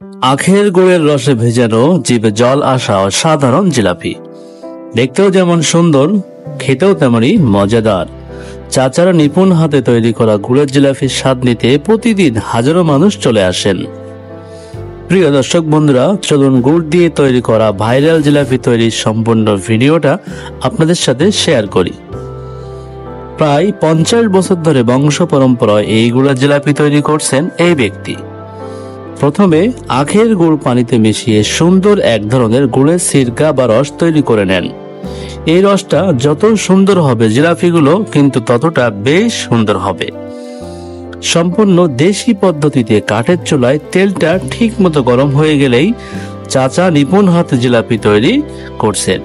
আখের গুড়ের রসে ভেজানো জিভে জল আসা অসাধারণ জিলাপি। দেখতেও যেমন সুন্দর, খেতেও তেমনই মজাদার। চাচারা নিপুণ হাতে তৈরি করা গুড়ের জিলাপির স্বাদ নিতে প্রতিদিন হাজারো মানুষ চলে আসেন। প্রিয় দর্শক বন্ধুরা, চলুন গুড় দিয়ে তৈরি করা ভাইরাল জিলাপি তৈরির সম্পূর্ণ ভিডিওটা আপনাদের সাথে শেয়ার করি। প্রায় 50 বছর ধরে বংশ পরম্পরায় এই গুড়ের জিলাপি তৈরি করছেন এই ব্যক্তি। প্রথমে আখের গুড় পানিতে মিশিয়ে সুন্দর এক ধরনের গুড়ের সিরকা বা রস তৈরি করে নেন। এই রসটা যত সুন্দর হবে জিলাপিগুলো কিন্তু ততটা বেশ সুন্দর হবে। সম্পূর্ণ দেশি পদ্ধতিতে কাঠের চুলায় তেলটা ঠিক মতো গরম হয়ে গেলেই চাচা নিপুণ হাতে জিলাপি তৈরি করছেন।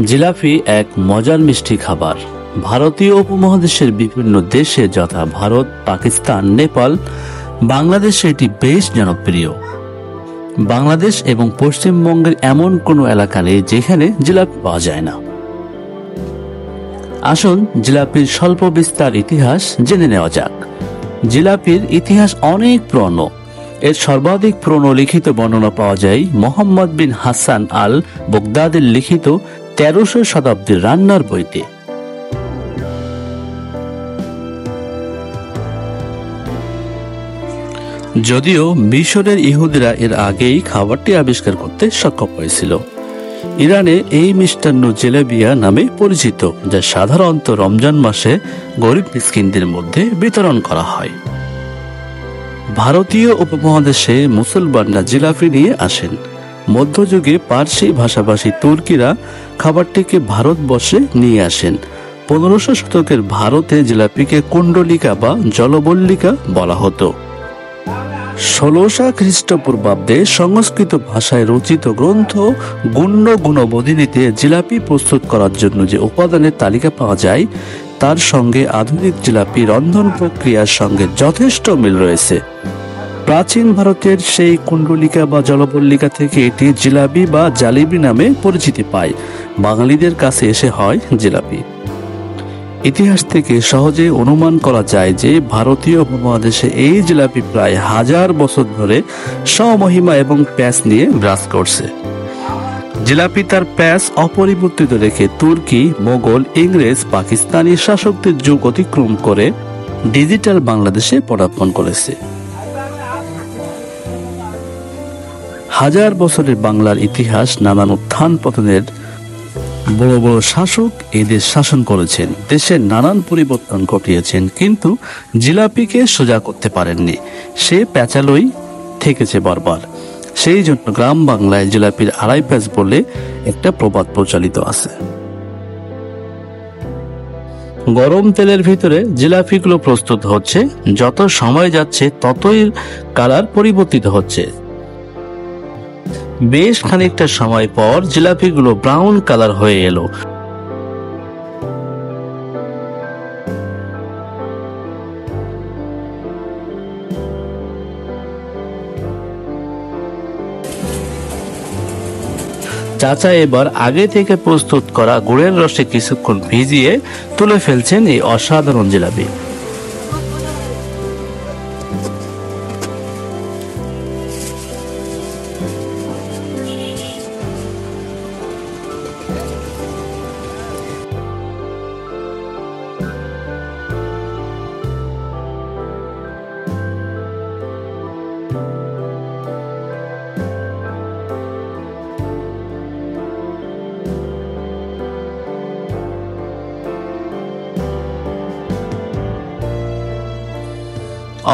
জিলাপি এক মজার মিষ্টি খাবার। ভারতীয় উপমহাদেশের বিভিন্ন দেশে যথা ভারত, পাকিস্তান, নেপাল, বাংলাদেশে এটি বেশ জনপ্রিয়। বাংলাদেশ এবং পশ্চিমবঙ্গের এমন কোনো এলাকা নেই যেখানে জিলাপি পাওয়া যায় না। আসুন জিলাপির স্বল্প বিস্তার ইতিহাস জেনে নেওয়া যাক। জিলাপির ইতিহাস অনেক পুরনো। এর সর্বাধিক পুরনো লিখিত বর্ণনা পাওয়া যায় মোহাম্মদ বিন হাসান আল বগদাদের লিখিত 1300 শতাব্দীর রান্নার বইতে। যদিও মিশরের ইহুদিরা এর আগেই খাবারটি আবিষ্কার করতে সক্ষম হয়েছিল। ইরানে এই মিষ্টান্ন জেলেবিয়া নামে পরিচিত, যা সাধারণত রমজান মাসে গরিব মিসকিনদের মধ্যে বিতরণ করা হয়। ভারতীয় উপমহাদেশে মুসলমানরা জিলাপি নিয়ে আসেন। মধ্যযুগে পার্সি ভাষাভাষী তুর্কিরা খাবারটিকে ভারতবর্ষে নিয়ে আসেন। 1500 শতকের ভারতে জিলাপিকে কুণ্ডলিকা বা জলবল্লিকা বলা হতো। 1600 খ্রিস্টপূর্বাব্দে সংস্কৃত ভাষায় রচিত গ্রন্থ গুণ্য গুণবোধিনীতে জিলাপি প্রস্তুত করার জন্য যে উপাদানের তালিকা পাওয়া যায় তার সঙ্গে আধুনিক জিলাপি রন্ধন প্রক্রিয়ার সঙ্গে যথেষ্ট মিল রয়েছে। প্রাচীন ভারতের সেই কুণ্ডলিকা বা জলবল্লিকা থেকে এটি জিলাপি বা জালিবি নামে পরিচিতি পায়। বাঙালিদের কাছে এসে হয় জিলাপি। ইতিহাস থেকে সহজে অনুমান করা যায় যে ভারতীয় উপমহাদেশে এই জিলাপি প্রায় 1000 বছর ধরে স্বমহিমা এবং প্যাঁচ নিয়ে বিরাজ করছে। জিলাপি তার প্যাঁচ অপরিবর্তিত রেখে তুর্কি, মোগল, ইংরেজ, পাকিস্তানি শাসকদের যুগ অতিক্রম করে ডিজিটাল বাংলাদেশে পদার্পণ করেছে। 1000 বছরের বাংলার ইতিহাস নানান উত্থান পতনের বড় বড় শাসক এই দেশ শাসন করেছেন, দেশের নানান পরিবর্তন ঘটিয়েছেন, কিন্তু জিলাপিকে সোজা করতে পারেননি। সে প্যাচালই থেকেছে বারবার। সেই জন্য গ্রাম বাংলায় জিলাপির আড়াই প্যাঁচ বলে একটা প্রবাদ প্রচলিত আছে। গরম তেলের ভিতরে জিলাপিগুলো প্রস্তুত হচ্ছে। যত সময় যাচ্ছে ততই কালার পরিবর্তিত হচ্ছে। বেশ খানিকটা সময় পর জিলাপিগুলো ব্রাউন কালার হয়ে এলো। চাচা এবার আগে থেকে প্রস্তুত করা গুড়ের রসে কিছুক্ষণ ভিজিয়ে তুলে ফেলছেন এই অসাধারণ জিলাপি।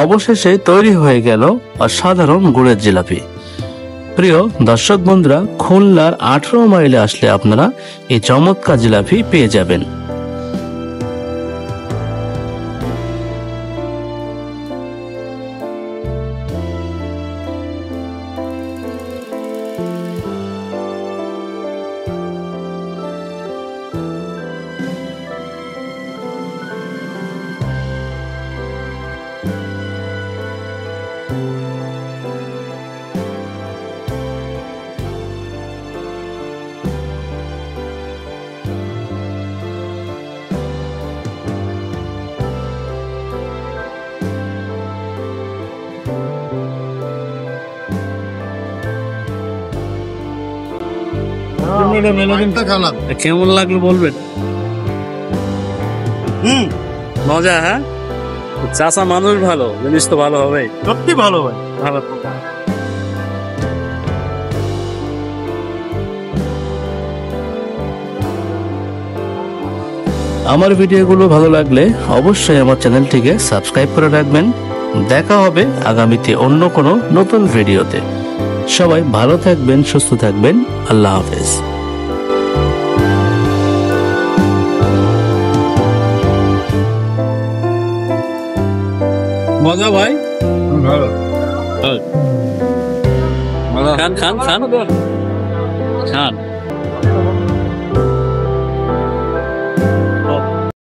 অবশেষে তৈরি হয়ে গেল অসাধারণ গুড়ের জিলাপি। প্রিয় দর্শক বন্ধুরা, খুলনার 18 মাইলে আসলে আপনারা এই চমৎকার জিলাপি পেয়ে যাবেন। কেমন লাগলো বলবেন? মজা, হ্যাঁ? চাচা মানুষ ভালো, জিনিস তো ভালো হবে, সত্যি ভালো ভাই। ভালো। আমার ভিডিওগুলো ভালো লাগলে অবশ্যই আমার চ্যানেলটিকে সাবস্ক্রাইব করে রাখবেন। দেখা হবে আগামীতে অন্য কোনো নতুন ভিডিওতে। সবাই ভালো থাকবেন, সুস্থ থাকবেন। আল্লাহ হাফেজ। মজা ভাই, ভালো। খান খান খান খান।